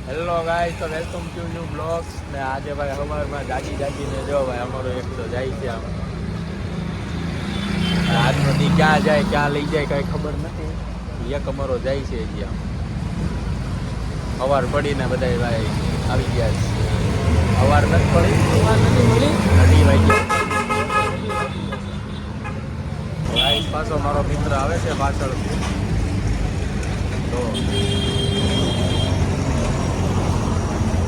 Hello guys, તો welcome to new blogs. ને આજે ભાઈ અમારમાં જાગીને જો ભાઈ અમારો એક તો જાય છે આમ. આજનો દી ક્યાં જાય ક્યાં લઈ જાય કાંઈ ખબર નથી. એક અમારો જાય છે હજી આમ. સવાર પડીને બધા ભાઈ આવી ગયા છે. સવાર નથી પડી, અઢી વાગ્યા. ગાઈસ પાછો મારો મિત્ર આવે છે પાછળથી. તો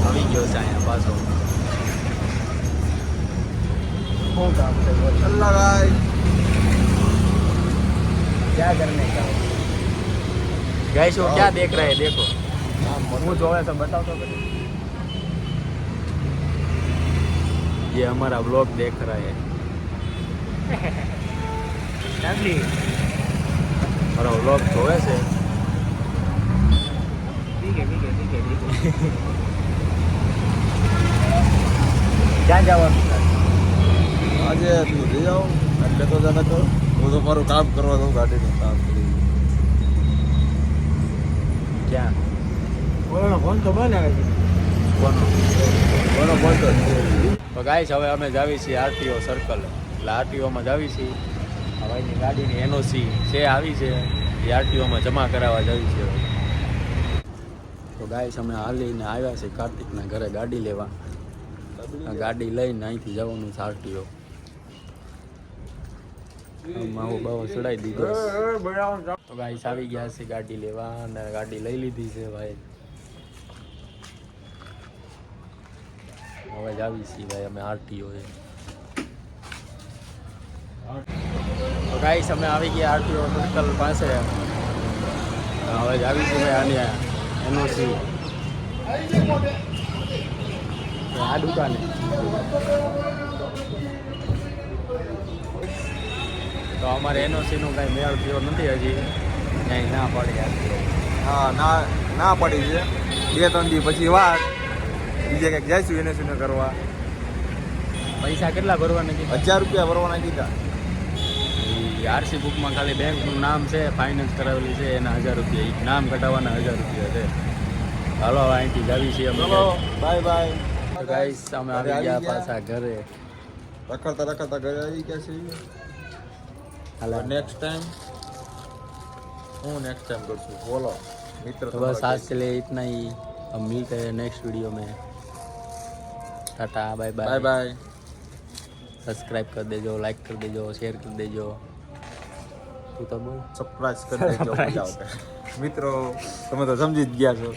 આવી ગયો છે અહીંયા પાછો. શું કામ છે બોલ? अल्लाह भाई क्या करने का? गाइस वो क्या देख रहे हैं देखो. હું જોવે તો बताओ तो कभी. ये हमारा ब्लॉग देख रहा है. हमारा ब्लॉग જોવે છે. ठीक है. ક્યાં જવાનું છે? આજે તું જઈ જાઓ એટલે તો જાને કરો હું તો મારું કામ કરવા દઉં ગાડીનું કામ કરી ક્યાં? કોનો ફોન તો બંધ આવે છે. કોનો? કોનો ફોન તો તો ગાઈસ હવે અમે જાવી છીએ આરટીઓ સર્કલ. એટલે આરટીઓમાં જાવી છીએ. હવાઈની ગાડીની એનઓસી છે આવી છે, એ આરટીઓમાં જમા કરાવવા જાવી છે. તો ગાઈસ અમે હાલીને આવ્યા છે કાર્તિકના ઘરે ગાડી લેવા. આ ગાડી લઈને અહીંથી જવાનું છે આરટીઓ. માવો બાવો ચડાવી દીધો. તો ગાઈસ આવી ગયા છે ગાડી લેવા અને ગાડી લઈ લીધી છે ભાઈ. હવે જ આવી છીએ ભાઈ અમે આરટીઓ. તો ગાઈસ અમે આવી ગયા આરટીઓ સર્કલ પાસે. હવે જ આવી છીએ ભાઈ આની એનઓસી આ દુકાને. તો અમારે એનઓસીનું કાંઈ મેળ થયો નથી હજી. ક્યાંય ના પડી આરટીઓ. હા ના પડી છે 2-3 દી પછી વાત બીજે કંઈક જઈશું એને શું કરવા. પૈસા કેટલા ભરવાના કીધા? 1000 રૂપિયા ભરવાના કીધા. આરસી બુકમાં ખાલી બેંકનું નામ છે, ફાઇનાન્સ કરાવેલી છે, એના 1000 રૂપિયા. એ નામ કટાવવાના 1000 રૂપિયા છે. હાલો અહીંથી જાવી છીએ અમે. ચલો બાય બાય. ગાઈસ અમે આવી ગયા પાછા ઘરે. રખડતા ઘરે આવી ગયા છે. હાલો નેક્સ્ટ ટાઈમ કરશું બોલો મિત્ર. तो बस आज के लिए इतना ही. अब मिलते हैं नेक्स्ट वीडियो में. Tata bye bye. Bye bye. Subscribe कर देजो, लाइक कर देजो, शेयर कर देजो. तू तो बोल. સરપ્રાઈઝ કરી દેજો. મજા આવશે મિત્રો, તમે તો સમજી જ ગયા છો.